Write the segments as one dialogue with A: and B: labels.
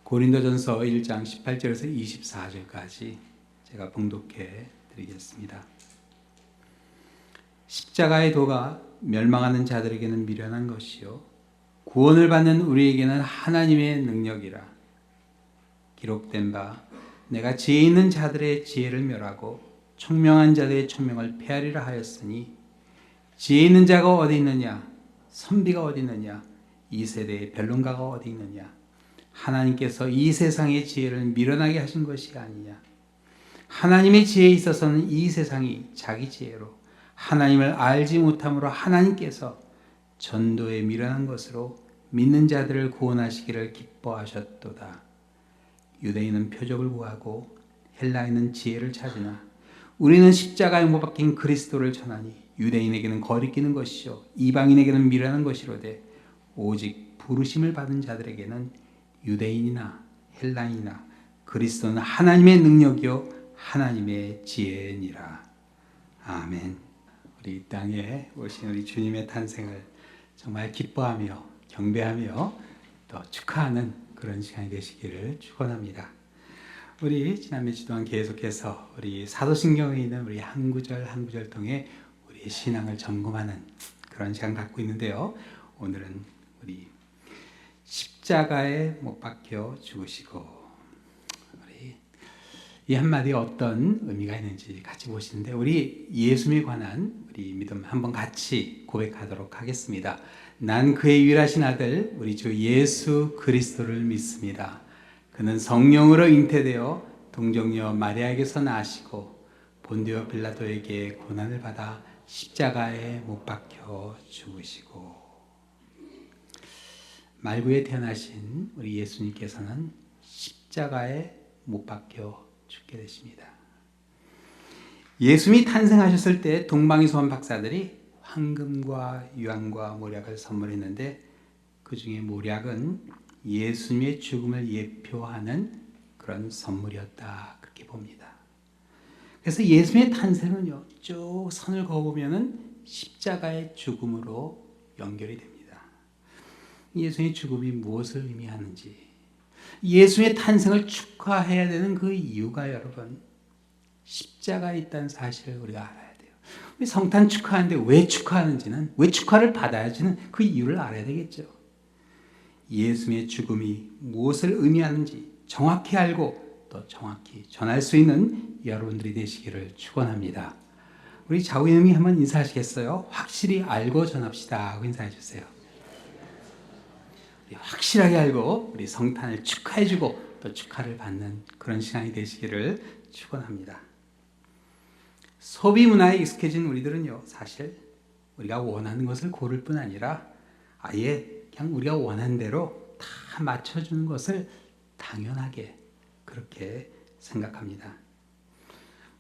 A: 고린도전서 1장 18절에서 24절까지 제가 봉독해 드리겠습니다. 십자가의 도가 멸망하는 자들에게는 미련한 것이요 구원을 받는 우리에게는 하나님의 능력이라. 기록된 바 내가 지혜 있는 자들의 지혜를 멸하고 총명한 자들의 총명을 폐하리라 하였으니 지혜 있는 자가 어디 있느냐, 선비가 어디 있느냐, 이 세대의 변론가가 어디 있느냐. 하나님께서 이 세상의 지혜를 미련하게 하신 것이 아니냐. 하나님의 지혜에 있어서는 이 세상이 자기 지혜로 하나님을 알지 못함으로 하나님께서 전도에 미련한 것으로 믿는 자들을 구원하시기를 기뻐하셨도다. 유대인은 표적을 구하고 헬라인은 지혜를 찾으나 우리는 십자가에 못 박힌 그리스도를 전하니 유대인에게는 거리끼는 것이요 이방인에게는 미련한 것이로되 오직 부르심을 받은 자들에게는 유대인이나 헬라인이나 그리스도는 하나님의 능력이요 하나님의 지혜니라. 아멘. 우리 이 땅에 오신 우리 주님의 탄생을 정말 기뻐하며 경배하며 또 축하하는 그런 시간이 되시기를 축원합니다. 우리 지난 며칠 동안 계속해서 우리 사도신경에 있는 우리 한 구절 한 구절 통해 우리의 신앙을 점검하는 그런 시간 갖고 있는데요. 오늘은 우리 십자가에 못 박혀 죽으시고 이 한마디에 어떤 의미가 있는지 같이 보시는데 우리 예수님에 관한 우리 믿음 한번 같이 고백하도록 하겠습니다. 난 그의 유일하신 아들 우리 주 예수 그리스도를 믿습니다. 그는 성령으로 잉태되어 동정녀 마리아에게서 나시고 본디오 빌라도에게 고난을 받아 십자가에 못 박혀 죽으시고 말구에 태어나신 우리 예수님께서는 십자가에 못 박혀 죽게 되십니다. 예수님이 탄생하셨을 때 동방이소원 박사들이 황금과 유황과 모략을 선물했는데 그 중에 모략은 예수님의 죽음을 예표하는 그런 선물이었다 그렇게 봅니다. 그래서 예수님의 탄생은요 쭉 선을 그어보면은 십자가의 죽음으로 연결이 됩니다. 예수님의 죽음이 무엇을 의미하는지 예수의 탄생을 축하해야 되는 그 이유가 여러분 십자가에 있다는 사실을 우리가 알아야 돼요. 우리 성탄 축하하는데 왜 축하하는지는 왜 축하를 받아야지는 그 이유를 알아야 되겠죠. 예수의 죽음이 무엇을 의미하는지 정확히 알고 또 정확히 전할 수 있는 여러분들이 되시기를 축원합니다. 우리 좌우님이 한번 인사하시겠어요? 확실히 알고 전합시다 하고 인사해 주세요. 확실하게 알고 우리 성탄을 축하해주고 또 축하를 받는 그런 시간이 되시기를 축원합니다. 소비 문화에 익숙해진 우리들은요 사실 우리가 원하는 것을 고를 뿐 아니라 아예 그냥 우리가 원하는 대로 다 맞춰주는 것을 당연하게 그렇게 생각합니다.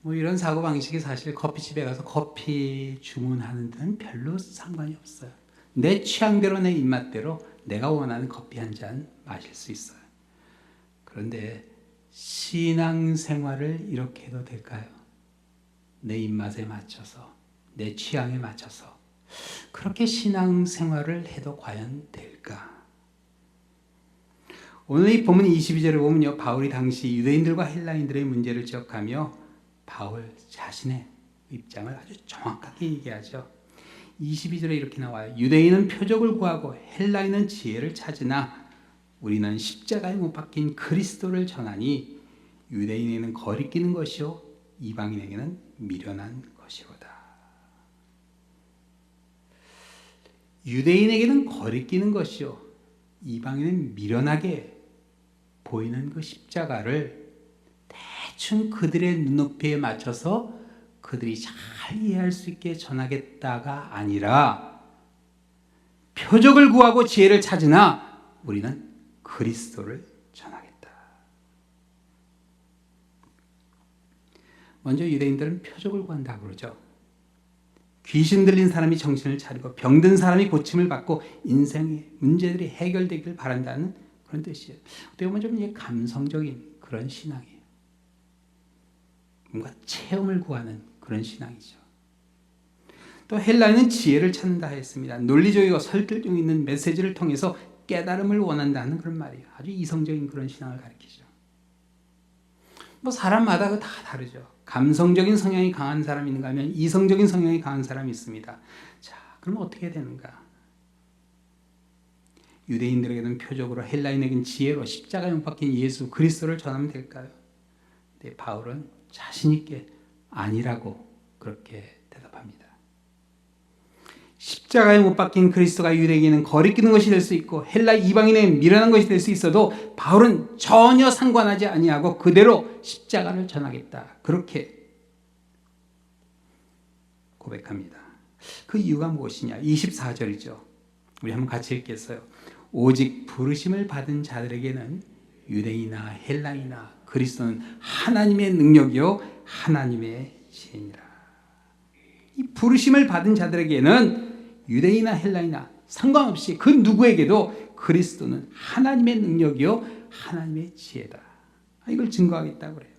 A: 뭐 이런 사고방식이 사실 커피집에 가서 커피 주문하는 데는 별로 상관이 없어요. 내 취향대로 내 입맛대로 내가 원하는 커피 한 잔 마실 수 있어요. 그런데 신앙생활을 이렇게 해도 될까요? 내 입맛에 맞춰서 내 취향에 맞춰서 그렇게 신앙생활을 해도 과연 될까? 오늘 이 본문 22절을 보면요 바울이 당시 유대인들과 헬라인들의 문제를 지적하며 바울 자신의 입장을 아주 정확하게 얘기하죠. 22절에 이렇게 나와요. 유대인은 표적을 구하고 헬라인은 지혜를 찾으나 우리는 십자가에 못 박힌 그리스도를 전하니 유대인에게는 거리끼는 것이요 이방인에게는 미련한 것이로다. 유대인에게는 거리끼는 것이요 이방인은 미련하게 보이는 그 십자가를 대충 그들의 눈높이에 맞춰서 그들이 잘 이해할 수 있게 전하겠다가 아니라 표적을 구하고 지혜를 찾으나 우리는 그리스도를 전하겠다. 먼저 유대인들은 표적을 구한다고 그러죠. 귀신 들린 사람이 정신을 차리고 병든 사람이 고침을 받고 인생의 문제들이 해결되길 바란다는 그런 뜻이에요. 어떻게 보면 좀 감성적인 그런 신앙이에요. 뭔가 체험을 구하는 그런 신앙이죠. 또 헬라인은 지혜를 찾는다 했습니다. 논리적이고 설득력 있는 메시지를 통해서 깨달음을 원한다는 그런 말이에요. 아주 이성적인 그런 신앙을 가리키죠. 뭐 사람마다 다 다르죠. 감성적인 성향이 강한 사람이 있는가 하면 이성적인 성향이 강한 사람이 있습니다. 자, 그럼 어떻게 되는가? 유대인들에게는 표적으로, 헬라인에게는 지혜로 십자가에 못 박힌 예수 그리스도를 전하면 될까요? 근데 바울은 자신 있게 아니라고 그렇게 대답합니다. 십자가에 못 박힌 그리스도가 유대인에게는 거리끼는 것이 될 수 있고 헬라 이방인에게 미련한 것이 될 수 있어도 바울은 전혀 상관하지 아니하고 그대로 십자가를 전하겠다. 그렇게 고백합니다. 그 이유가 무엇이냐? 24절이죠. 우리 한번 같이 읽겠어요. 오직 부르심을 받은 자들에게는 유대인이나 헬라이나 그리스도는 하나님의 능력이요 하나님의 지혜니라. 이 부르심을 받은 자들에게는 유대인이나 헬라이나 상관없이 그 누구에게도 그리스도는 하나님의 능력이요 하나님의 지혜다. 이걸 증거하겠다고 그래요.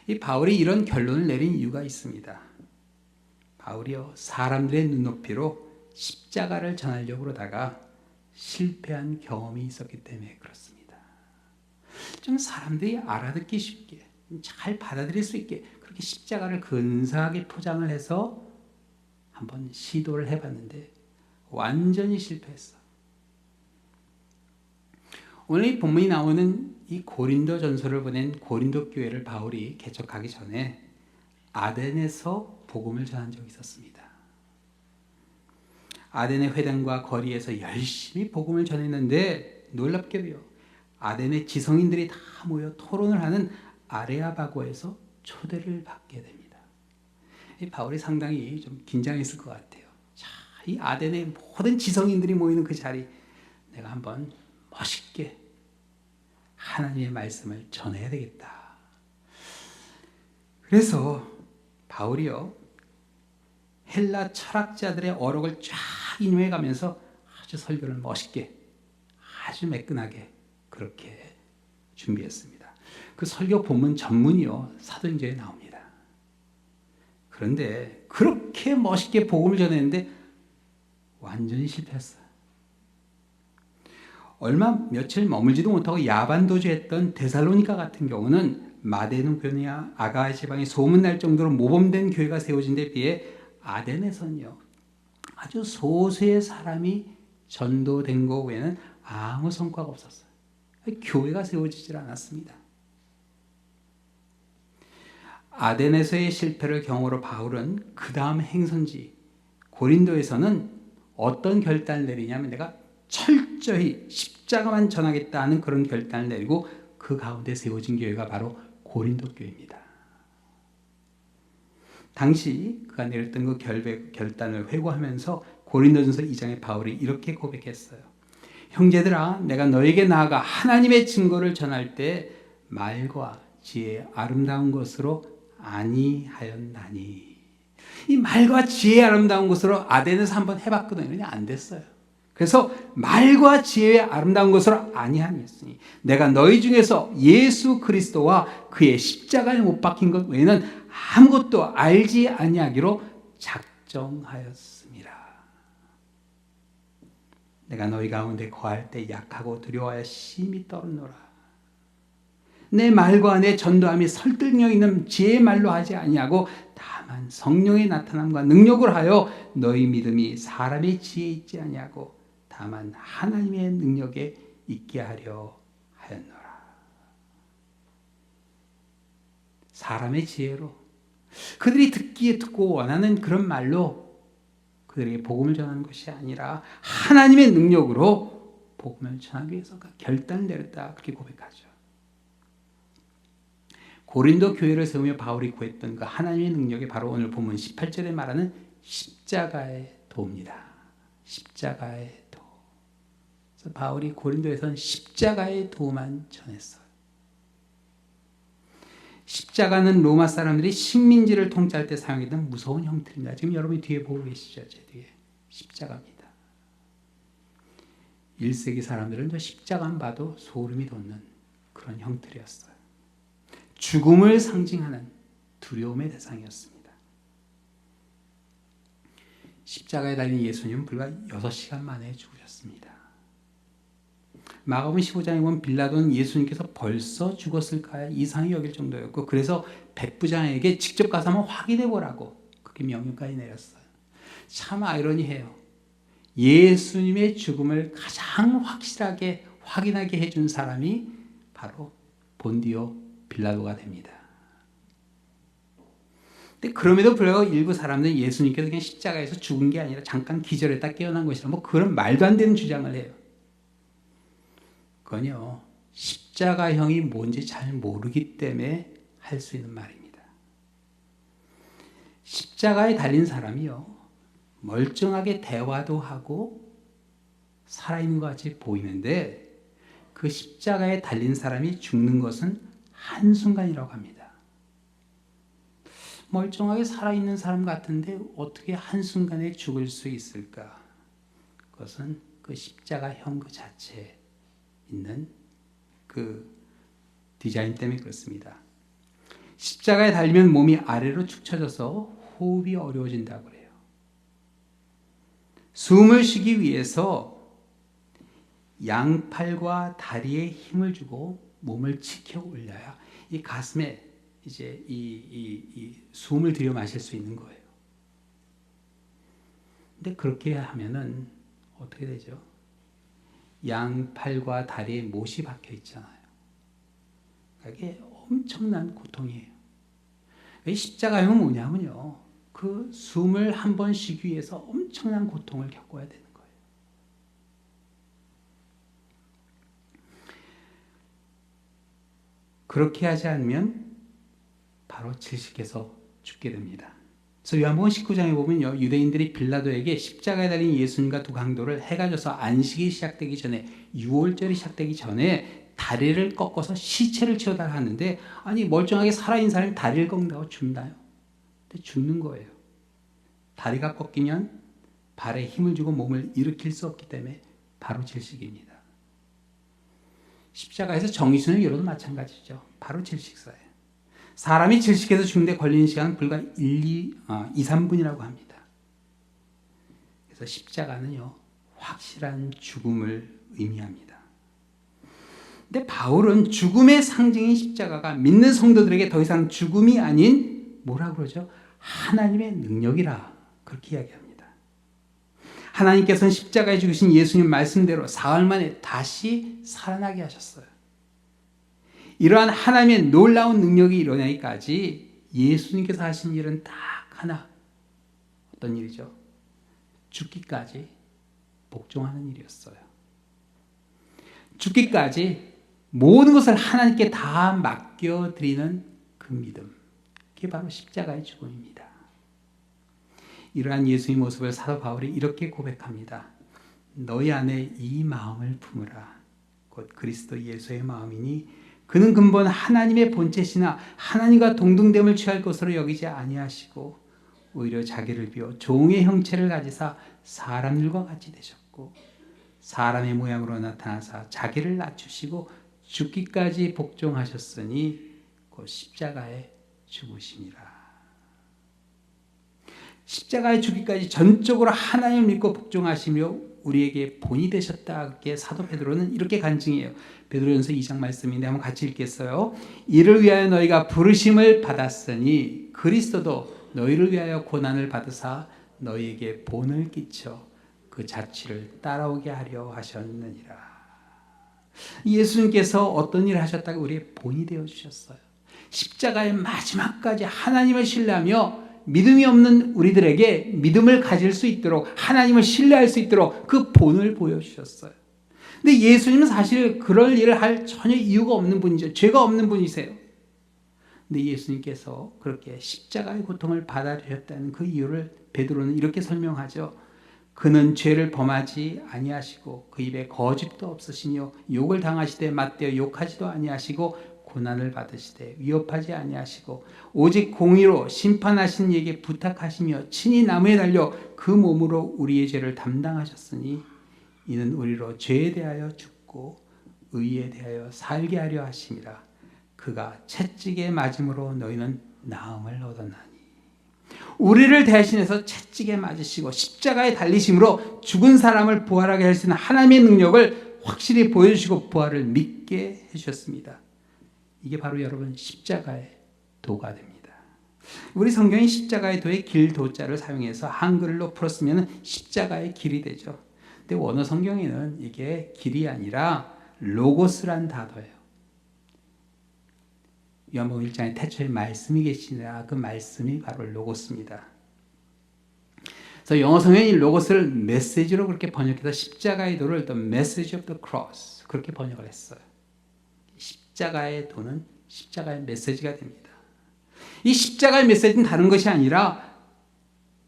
A: 이 바울이 이런 결론을 내린 이유가 있습니다. 바울이요 사람들의 눈높이로 십자가를 전하려고 그러다가 실패한 경험이 있었기 때문에 그렇습니다. 좀 사람들이 알아듣기 쉽게 잘 받아들일 수 있게 그렇게 십자가를 근사하게 포장을 해서 한번 시도를 해봤는데 완전히 실패했어. 오늘 이 본문이 나오는 이 고린도 전서를 보낸 고린도 교회를 바울이 개척하기 전에 아덴에서 복음을 전한 적이 있었습니다. 아덴의 회당과 거리에서 열심히 복음을 전했는데 놀랍게도요. 아덴의 지성인들이 다 모여 토론을 하는 아레아바고에서 초대를 받게 됩니다. 이 바울이 상당히 좀 긴장했을 것 같아요. 자, 이 아덴의 모든 지성인들이 모이는 그 자리 내가 한번 멋있게 하나님의 말씀을 전해야 되겠다. 그래서 바울이요 헬라 철학자들의 어록을 쫙 인용해 가면서 아주 설교를 멋있게 아주 매끈하게 그렇게 준비했습니다. 그 설교 본문 전문이요 사도행전에 나옵니다. 그런데 그렇게 멋있게 복음을 전했는데 완전히 실패했어요. 며칠 머물지도 못하고 야반도주했던 데살로니가 같은 경우는 마데노교냐 아가야 지방에 소문날 정도로 모범된 교회가 세워진 데 비해 아덴에서는요 아주 소수의 사람이 전도된 것 외에는 아무 성과가 없었어요. 교회가 세워지질 않았습니다. 아덴에서의 실패를 경험으로 바울은 그 다음 행선지 고린도에서는 어떤 결단을 내리냐면 내가 철저히 십자가만 전하겠다는 그런 결단을 내리고 그 가운데 세워진 교회가 바로 고린도 교회입니다. 당시 그가 내렸던 그 결단을 회고하면서 고린도전서 2장에 바울이 이렇게 고백했어요. 형제들아 내가 너에게 나아가 하나님의 증거를 전할 때 말과 지혜의 아름다운 것으로 아니하였나니. 이 말과 지혜의 아름다운 것으로 아덴에서 한번 해봤거든요. 그런데 안 됐어요. 그래서 말과 지혜의 아름다운 것으로 아니하였으니 내가 너희 중에서 예수 그리스도와 그의 십자가에 못 박힌 것 외에는 아무것도 알지 아니하기로 작정하였습니다. 내가 너희 가운데 거할 때 약하고 두려워하여 심히 떨었노라. 내 말과 내 전도함이 설득력 있는 지혜의 말로 하지 아니하고 다만 성령의 나타남과 능력을 하여 너희 믿음이 사람의 지혜에 있지 아니하고 다만 하나님의 능력에 있게 하려 하였노라. 사람의 지혜로 그들이 듣고 원하는 그런 말로 그들에게 복음을 전하는 것이 아니라 하나님의 능력으로 복음을 전하기 위해서 결단을 내렸다. 그렇게 고백하죠. 고린도 교회를 세우며 바울이 구했던 그 하나님의 능력이 바로 오늘 본문 18절에 말하는 십자가의 도입니다. 십자가의 도. 그래서 바울이 고린도에서는 십자가의 도만 전했어요. 십자가는 로마 사람들이 식민지를 통치할 때 사용했던 무서운 형틀입니다. 지금 여러분이 뒤에 보고 계시죠? 제 뒤에 십자가입니다. 1세기 사람들은 저 십자가만 봐도 소름이 돋는 그런 형틀이었어요. 죽음을 상징하는 두려움의 대상이었습니다. 십자가에 달린 예수님은 불과 6시간 만에 죽으셨습니다. 마가복음 15장에 보면 빌라도는 예수님께서 벌써 죽었을까 이상히 여길 정도였고, 그래서 백부장에게 직접 가서 한번 확인해 보라고 그렇게 명령까지 내렸어요. 참 아이러니해요. 예수님의 죽음을 가장 확실하게 확인하게 해준 사람이 바로 본디오 빌라도가 됩니다. 근데 그럼에도 불구하고 일부 사람들은 예수님께서 그냥 십자가에서 죽은 게 아니라 잠깐 기절했다 깨어난 것이라 뭐 그런 말도 안 되는 주장을 해요. 그건요, 십자가형이 뭔지 잘 모르기 때문에 할 수 있는 말입니다. 십자가에 달린 사람이요, 멀쩡하게 대화도 하고 살아있는 것 같이 보이는데 그 십자가에 달린 사람이 죽는 것은 한순간이라고 합니다. 멀쩡하게 살아있는 사람 같은데 어떻게 한순간에 죽을 수 있을까? 그것은 그 십자가형 그 자체에 있는 그 디자인 때문에 그렇습니다. 십자가에 달리면 몸이 아래로 축 처져서 호흡이 어려워진다고 그래요. 숨을 쉬기 위해서 양팔과 다리에 힘을 주고 몸을 치켜 올려야 이 가슴에 이제 이 숨을 들여 마실 수 있는 거예요. 근데 그렇게 하면은 어떻게 되죠? 양팔과 다리에 못이 박혀 있잖아요. 이게 엄청난 고통이에요. 이 십자가형은 뭐냐면요, 그 숨을 한 번 쉬기 위해서 엄청난 고통을 겪어야 되는 거예요. 그렇게 하지 않으면 바로 질식해서 죽게 됩니다. 그래서 요한복음 19장에 보면요, 유대인들이 빌라도에게 십자가에 달린 예수님과 두 강도를 해가 져서 안식이 시작되기 전에, 유월절이 시작되기 전에 다리를 꺾어서 시체를 치워달라 하는데, 아니 멀쩡하게 살아있는 사람이 다리를 꺾는다고 죽나요? 근데 죽는 거예요. 다리가 꺾이면 발에 힘을 주고 몸을 일으킬 수 없기 때문에 바로 질식입니다. 십자가에서 정의순을 열어도 마찬가지죠. 바로 질식사예요. 사람이 질식해서 죽는데 걸리는 시간은 불과 2, 3분이라고 합니다. 그래서 십자가는요, 확실한 죽음을 의미합니다. 근데 바울은 죽음의 상징인 십자가가 믿는 성도들에게 더 이상 죽음이 아닌 뭐라고 그러죠? 하나님의 능력이라 그렇게 이야기합니다. 하나님께서는 십자가에 죽으신 예수님 말씀대로 사흘 만에 다시 살아나게 하셨어요. 이러한 하나님의 놀라운 능력이 일어나기까지 예수님께서 하신 일은 딱 하나, 어떤 일이죠? 죽기까지 복종하는 일이었어요. 죽기까지 모든 것을 하나님께 다 맡겨드리는 그 믿음, 그게 바로 십자가의 죽음입니다. 이러한 예수의 모습을 사도 바울이 이렇게 고백합니다. 너희 안에 이 마음을 품으라. 곧 그리스도 예수의 마음이니 그는 근본 하나님의 본체시나 하나님과 동등됨을 취할 것으로 여기지 아니하시고 오히려 자기를 비워 종의 형체를 가지사 사람들과 같이 되셨고 사람의 모양으로 나타나사 자기를 낮추시고 죽기까지 복종하셨으니 곧 십자가에 죽으심이라. 십자가에 죽기까지 전적으로 하나님을 믿고 복종하시며 우리에게 본이 되셨다. 그렇게 사도 베드로는 이렇게 간증해요. 베드로전서 2장 말씀인데 한번 같이 읽겠어요. 이를 위하여 너희가 부르심을 받았으니 그리스도도 너희를 위하여 고난을 받으사 너희에게 본을 끼쳐 그 자취를 따라오게 하려 하셨느니라. 예수님께서 어떤 일을 하셨다고 우리의 본이 되어주셨어요. 십자가의 마지막까지 하나님을 신뢰하며 믿음이 없는 우리들에게 믿음을 가질 수 있도록 하나님을 신뢰할 수 있도록 그 본을 보여주셨어요. 근데 예수님은 사실 그럴 일을 할 전혀 이유가 없는 분이죠. 죄가 없는 분이세요. 근데 예수님께서 그렇게 십자가의 고통을 받아들였다는 그 이유를 베드로는 이렇게 설명하죠. 그는 죄를 범하지 아니하시고 그 입에 거짓도 없으시며 욕을 당하시되 맞대어 욕하지도 아니하시고 고난을 받으시되 위협하지 아니하시고 오직 공의로 심판하신 이에게 부탁하시며 친히 나무에 달려 그 몸으로 우리의 죄를 담당하셨으니 이는 우리로 죄에 대하여 죽고 의에 대하여 살게 하려 하심이라. 그가 채찍에 맞음으로 너희는 나음을 얻었나니. 우리를 대신해서 채찍에 맞으시고 십자가에 달리심으로 죽은 사람을 부활하게 할 수 있는 하나님의 능력을 확실히 보여주시고 부활을 믿게 해주셨습니다. 이게 바로 여러분 십자가의 도가 됩니다. 우리 성경이 십자가의 도의 길 도자를 사용해서 한글로 풀었으면 십자가의 길이 되죠. 근데 원어 성경에는 이게 길이 아니라 로고스란 단어예요. 요한복음 1장에 태초에 말씀이 계시니라 그 말씀이 바로 로고스입니다. 그래서 영어 성경이 로고스를 메시지로 그렇게 번역해서 십자가의 도를 The Message of the Cross 그렇게 번역을 했어요. 십자가의 도는 십자가의 메시지가 됩니다. 이 십자가의 메시지는 다른 것이 아니라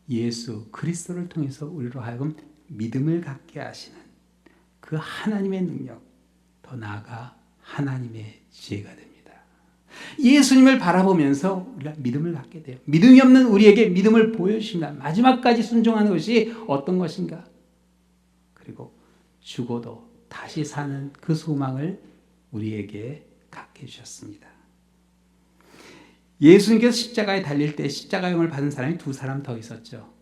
A: 예수 그리스도를 통해서 우리로 하여금 믿음을 갖게 하시는 그 하나님의 능력, 더 나아가 하나님의 지혜가 됩니다. 예수님을 바라보면서 우리가 믿음을 갖게 돼요. 믿음이 없는 우리에게 믿음을 보여주십니다. 마지막까지 순종하는 것이 어떤 것인가? 그리고 죽어도 다시 사는 그 소망을 우리에게 갖게 해주셨습니다. 예수님께서 십자가에 달릴 때 십자가형을 받은 사람이 두 사람 더 있었죠.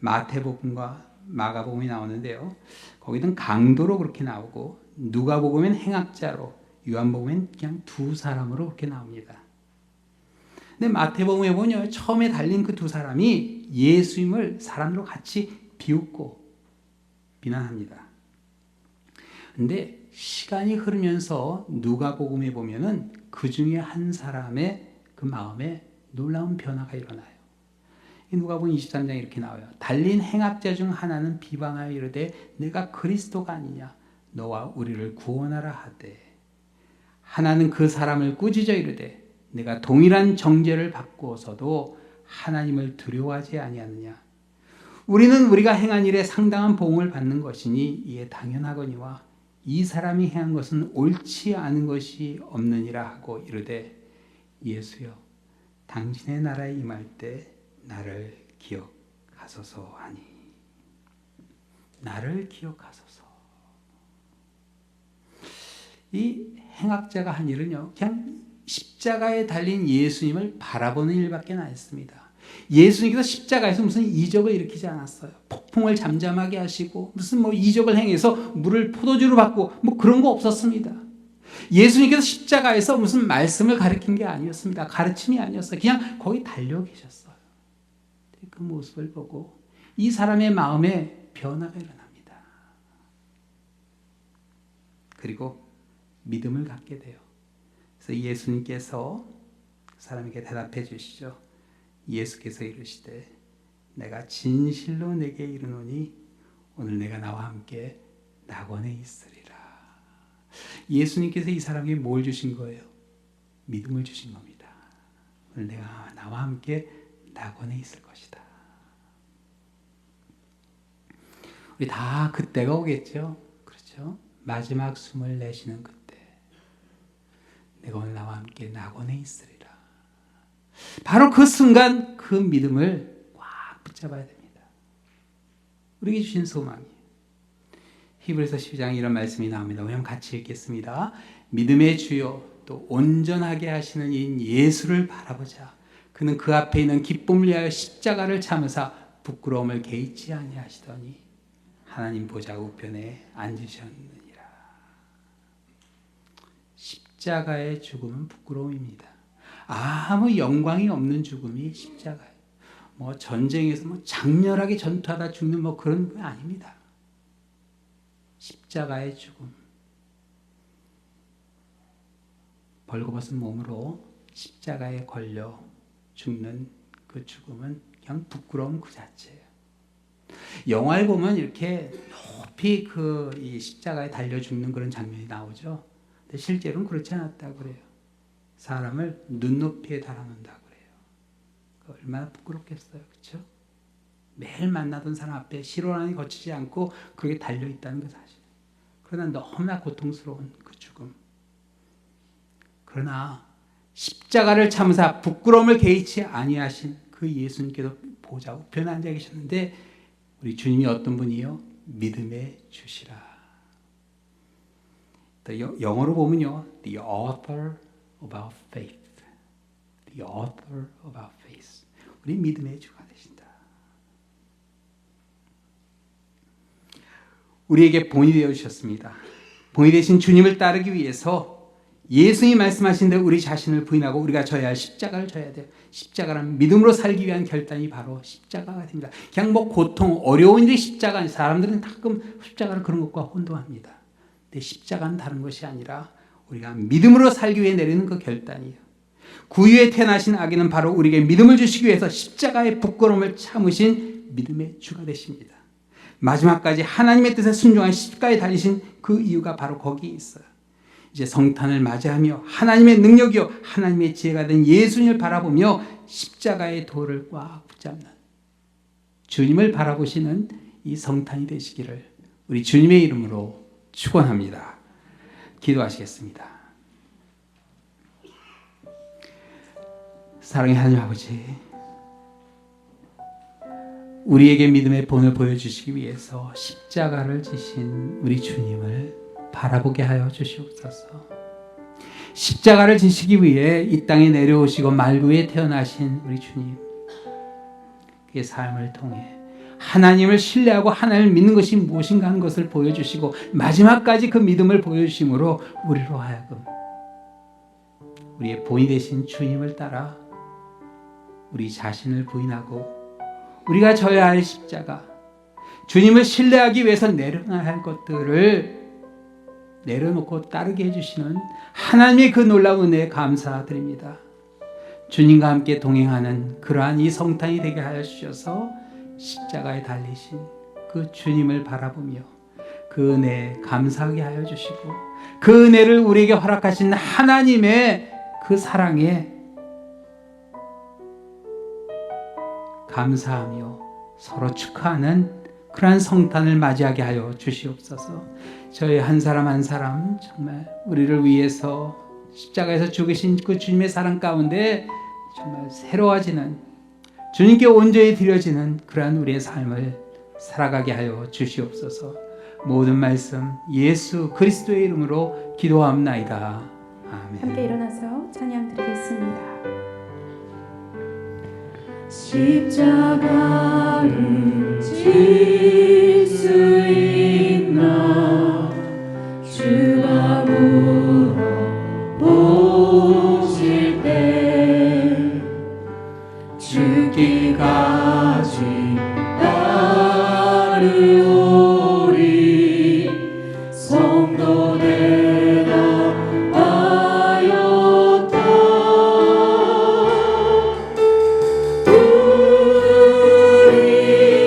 A: 마태복음과 마가복음이 나오는데요. 거기는 강도로 그렇게 나오고 누가복음엔 행악자로 요한복음엔 그냥 두 사람으로 그렇게 나옵니다. 근데 마태복음에 보면 처음에 달린 그 두 사람이 예수님을 사람들로 같이 비웃고 비난합니다. 근데 시간이 흐르면서 누가복음에 보면은 그 중에 한 사람의 그 마음에 놀라운 변화가 일어나요. 누가복음 23장에 이렇게 나와요. 달린 행악자 중 하나는 비방하여 이르되 내가 그리스도가 아니냐 너와 우리를 구원하라 하되 하나는 그 사람을 꾸짖어 이르되 내가 동일한 정죄를 받고서도 하나님을 두려워하지 아니하느냐 우리는 우리가 행한 일에 상당한 보응을 받는 것이니 이에 당연하거니와 이 사람이 행한 것은 옳지 않은 것이 없느니라 하고 이르되 예수여 당신의 나라에 임할 때 나를 기억하소서 하니 나를 기억하소서. 이 행악자가 한 일은요 그냥 십자가에 달린 예수님을 바라보는 일밖에 안 했습니다. 예수님께서 십자가에서 무슨 이적을 일으키지 않았어요. 폭풍을 잠잠하게 하시고 무슨 이적을 행해서 물을 포도주로 바꾸고 그런 거 없었습니다. 예수님께서 십자가에서 무슨 말씀을 가르친 게 아니었습니다. 가르침이 아니었어요. 그냥 거기 달려 계셨어요. 그 모습을 보고 이 사람의 마음에 변화가 일어납니다. 그리고 믿음을 갖게 돼요. 그래서 예수님께서 그 사람에게 대답해 주시죠. 예수께서 이르시되 내가 진실로 내게 이르노니 오늘 내가 나와 함께 낙원에 있으리라. 예수님께서 이 사람에게 뭘 주신 거예요? 믿음을 주신 겁니다. 오늘 내가 나와 함께 낙원에 있을 것이다. 우리 다 그때가 오겠죠? 그렇죠? 마지막 숨을 내쉬는 그때 내가 오늘 나와 함께 낙원에 있으리라. 바로 그 순간 그 믿음을 꽉 붙잡아야 됩니다. 우리에게 주신 소망이에요. 히브리서 12장에 이런 말씀이 나옵니다. 우리 한번 같이 읽겠습니다. 믿음의 주요 또 온전하게 하시는 이인 예수를 바라보자. 그는 그 앞에 있는 기쁨을 위하여 십자가를 참으사 부끄러움을 개의치 아니하시더니 하나님 보좌 우편에 앉으셨느니라. 십자가의 죽음은 부끄러움입니다. 아무 영광이 없는 죽음이 십자가예요. 전쟁에서 장렬하게 전투하다 죽는 그런 거 아닙니다. 십자가의 죽음. 벌거벗은 몸으로 십자가에 걸려 죽는 그 죽음은 그냥 부끄러움 그 자체예요. 영화에 보면 이렇게 높이 이 십자가에 달려 죽는 그런 장면이 나오죠. 근데 실제로는 그렇지 않았다고 그래요. 사람을 눈높이에 달아놓는다고 그래요. 얼마나 부끄럽겠어요. 그렇죠? 매일 만나던 사람 앞에 실온안이 거치지 않고 그게 달려있다는 그 사실. 그러나 너무나 고통스러운 그 죽음. 그러나 십자가를 참으사 부끄러움을 개의치 아니하신 그 예수님께서 보좌 우편에 앉아 계셨는데 우리 주님이 어떤 분이요? 믿음의 주시라. 영어로 보면요, the author of our faith, the author of our faith. 우리 믿음의 주가 되신다. 우리에게 본이 되어 주셨습니다. 본이 되신 주님을 따르기 위해서 예수님이 말씀하신 대로 우리 자신을 부인하고 우리가 져야 할 십자가를 져야 돼요. 십자가란 믿음으로 살기 위한 결단이 바로 십자가가 됩니다. 그냥 뭐 고통, 어려운 일이 십자가 아니 사람들은 가끔 십자가를 그런 것과 혼동합니다. 근데 십자가는 다른 것이 아니라 우리가 믿음으로 살기 위해 내리는 그 결단이에요. 구유에 태어나신 아기는 바로 우리에게 믿음을 주시기 위해서 십자가의 부끄러움을 참으신 믿음의 주가 되십니다. 마지막까지 하나님의 뜻에 순종한 십자가에 달리신 그 이유가 바로 거기에 있어요. 이제 성탄을 맞이하며 하나님의 능력이요 하나님의 지혜가 된 예수님을 바라보며 십자가의 도를 꽉 붙잡는 주님을 바라보시는 이 성탄이 되시기를 우리 주님의 이름으로 축원합니다. 기도하시겠습니다. 사랑의 하나님 아버지, 우리에게 믿음의 본을 보여주시기 위해서 십자가를 지신 우리 주님을 바라보게 하여 주시옵소서. 십자가를 지시기 위해 이 땅에 내려오시고 말구에 태어나신 우리 주님, 그의 삶을 통해 하나님을 신뢰하고 하나님을 믿는 것이 무엇인가 하는 것을 보여주시고 마지막까지 그 믿음을 보여주심으로 우리로 하여금 우리의 본이 되신 주님을 따라 우리 자신을 부인하고 우리가 져야 할 십자가, 주님을 신뢰하기 위해서 내려놔야 할 것들을 내려놓고 따르게 해주시는 하나님의 그 놀라운 은혜에 감사드립니다. 주님과 함께 동행하는 그러한 이 성탄이 되게 하여 주셔서 십자가에 달리신 그 주님을 바라보며 그 은혜에 감사하게 하여 주시고 그 은혜를 우리에게 허락하신 하나님의 그 사랑에 감사하며 서로 축하하는 그러한 성탄을 맞이하게 하여 주시옵소서. 저희 한 사람 한 사람 정말 우리를 위해서 십자가에서 죽으신 그 주님의 사랑 가운데 정말 새로워지는, 주님께 온전히 드려지는 그러한 우리의 삶을 살아가게 하여 주시옵소서. 모든 말씀 예수 그리스도의 이름으로 기도합나이다. 아멘.
B: 함께 일어나서 찬양 드리겠습니다.
C: 십자가를 질 수 있나 주가 물어보실 때 죽기까지 따르오리 성도 대답하였다. 우리의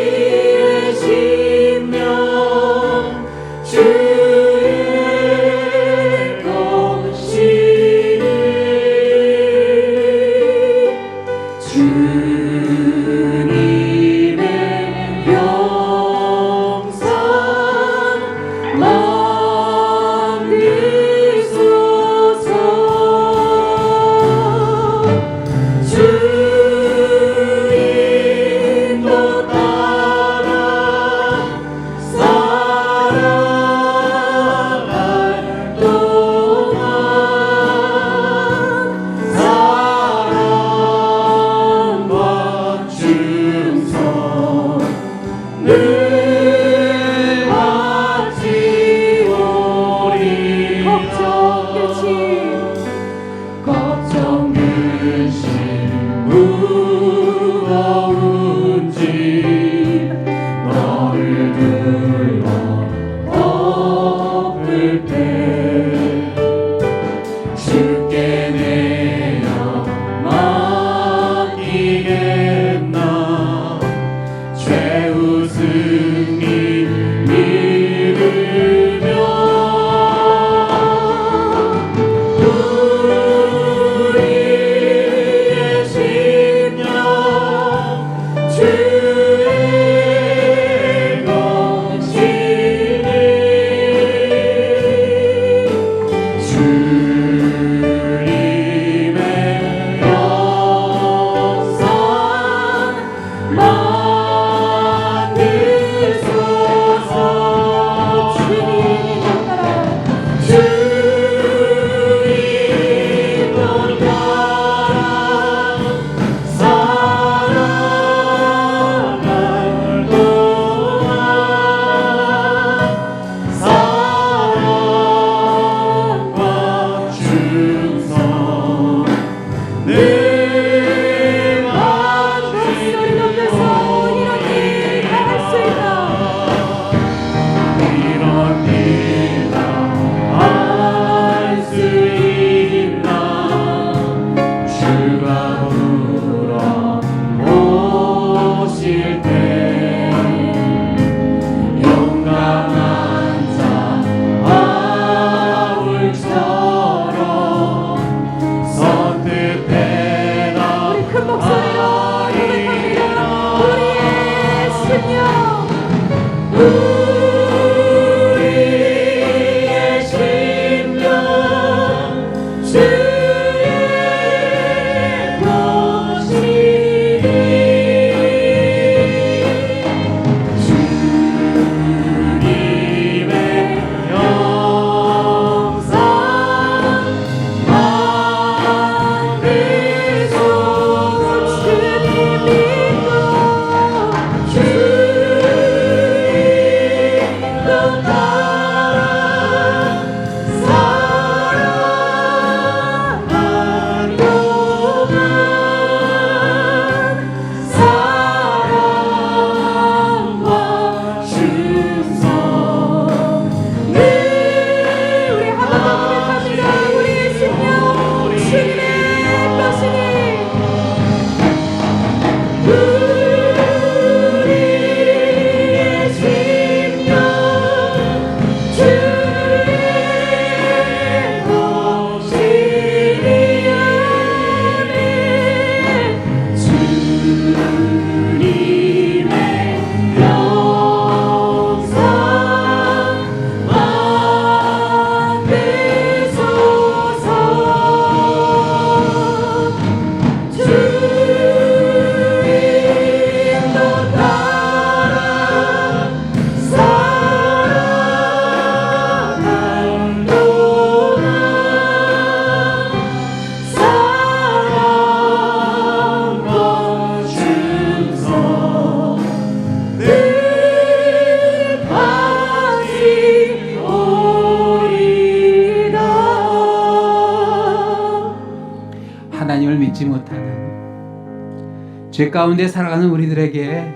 A: 죄 가운데 살아가는 우리들에게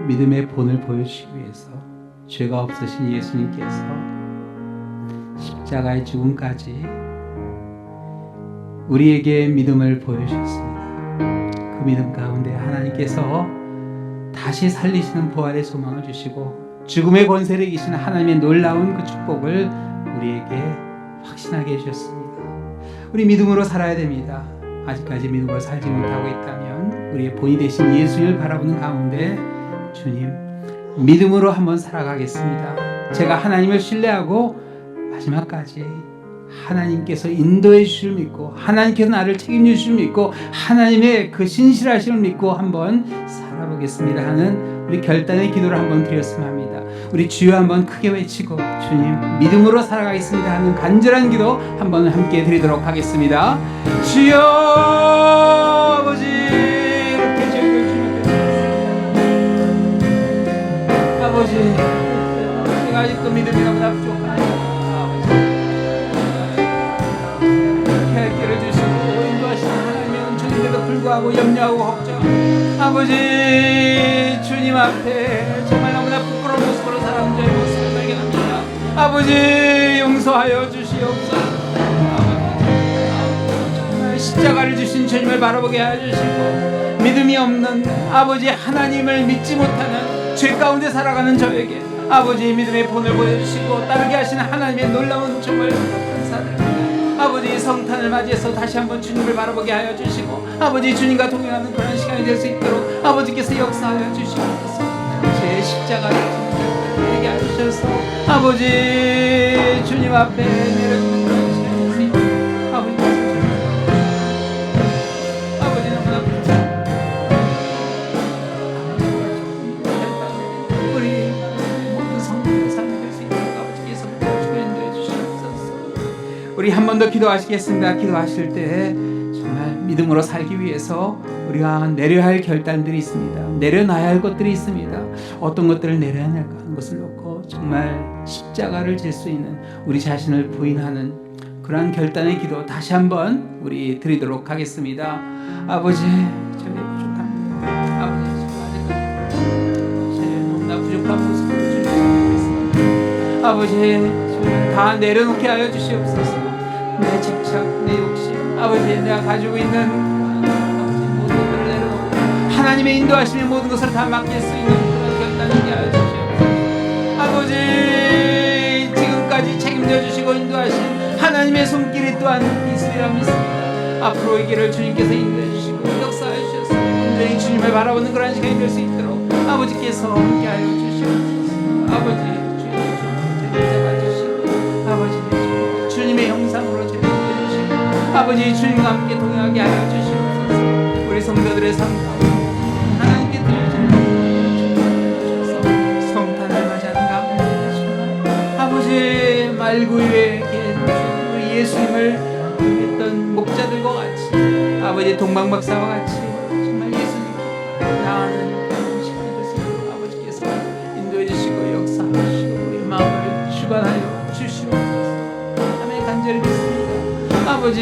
A: 믿음의 본을 보여주시기 위해서 죄가 없으신 예수님께서 십자가의 죽음까지 우리에게 믿음을 보여주셨습니다. 그 믿음 가운데 하나님께서 다시 살리시는 부활의 소망을 주시고 죽음의 권세를 이기시는 하나님의 놀라운 그 축복을 우리에게 확신하게 해주셨습니다. 우리 믿음으로 살아야 됩니다. 아직까지 믿음으로 살지 못하고 있다면 우리의 본이 되신 예수님을 바라보는 가운데 주님, 믿음으로 한번 살아가겠습니다. 제가 하나님을 신뢰하고 마지막까지 하나님께서 인도해 주실 믿고 하나님께서 나를 책임져 주실 믿고 하나님의 그 신실하심을 믿고 한번 살아보겠습니다 하는 우리 결단의 기도를 한번 드렸으면 합니다. 우리 주여 한번 크게 외치고 주님 믿음으로 살아가겠습니다 하는 간절한 기도 한번 함께 드리도록 하겠습니다. 주여 아버지 이렇게 저희를 주님께 아버지 제가 아직도 믿음이 너무나 부족합니다. 불구하고 염려하고 걱정 아버지 주님 앞에 정말 너무나 부끄러운 모습으로 살아온 저의 모습을 발견합니다. 아버지 용서하여 주시옵소서. 정말 십자가를 주신 주님을 바라보게 하여 주시고 믿음이 없는 아버지 하나님을 믿지 못하는 죄 가운데 살아가는 저에게 아버지 믿음의 본을 보여주시고 따르게 하시는 하나님의 놀라운 정말 감사드립니다. 아버지 성탄을 맞이해서 다시 한번 주님을 바라보게 하여 주시고 아버지 주님과 동행하는 그런 시간이 될 수 있도록 아버지께서 역사하여 주시옵소서. 제 십자가를 주님께 하여 주셔서 아버지 주님 앞에 내려주는 그런 시간이 될 수 있도록 아버지께서 아버지 너무나 우리 모든 성도의 삶이 될 수 있도록 아버지께서 인도해 주시옵소서. 우리 한 번 더 기도하시겠습니다. 기도하실 때 정말 믿음으로 살기 위해서 우리가 내려야 할 결단들이 있습니다. 내려놔야 할 것들이 있습니다. 어떤 것들을 내려야 할까 하는 것을 놓고 정말 십자가를 질 수 있는 우리 자신을 부인하는 그러한 결단의 기도 다시 한번 우리 드리도록 하겠습니다. 아버지 저희 부족합니다. 아버지 아직까지 너무나 부족한 모습으로 주님께 아버지 다 내려놓게 하여 주시옵소서. 내 집착, 내 욕심, 아버지 내가 가지고 있는 아버지 모든 것들을 내려놓고 하나님의 인도하심의 모든 것을 다 맡길 수 있는 그런 결단을 하여 주시옵소서. 아버지 지금까지 책임져 주시고 인도하신 하나님의 손길이 또한 있으리라 믿습니다. 앞으로 이 길을 주님께서 인도해 주시고 역사해 주셔서 온전히 주님을 바라보는 그런 시간이 될 수 있도록 아버지께서 함께 하여 주시옵소서. 아버지 주님의 형상으로 제작해주시고 아버지 주님과 함께 동행하게 하여 주시옵소서. 우리 성도들의 삶 가운데 하나님께 드려주셔서 성탄을 맞이하는 가운데 아버지 말구유에 계신 우리 예수님을 했던 목자들과 같이 아버지 동방박사와 같이 정말 예수님 나아가는 그런 시간이 될 수 있도록 아버지께서 인도해 주시고 역사하시고 우리 마음을 주관하여 주시옵소서. 간절히 믿습니다. 아버지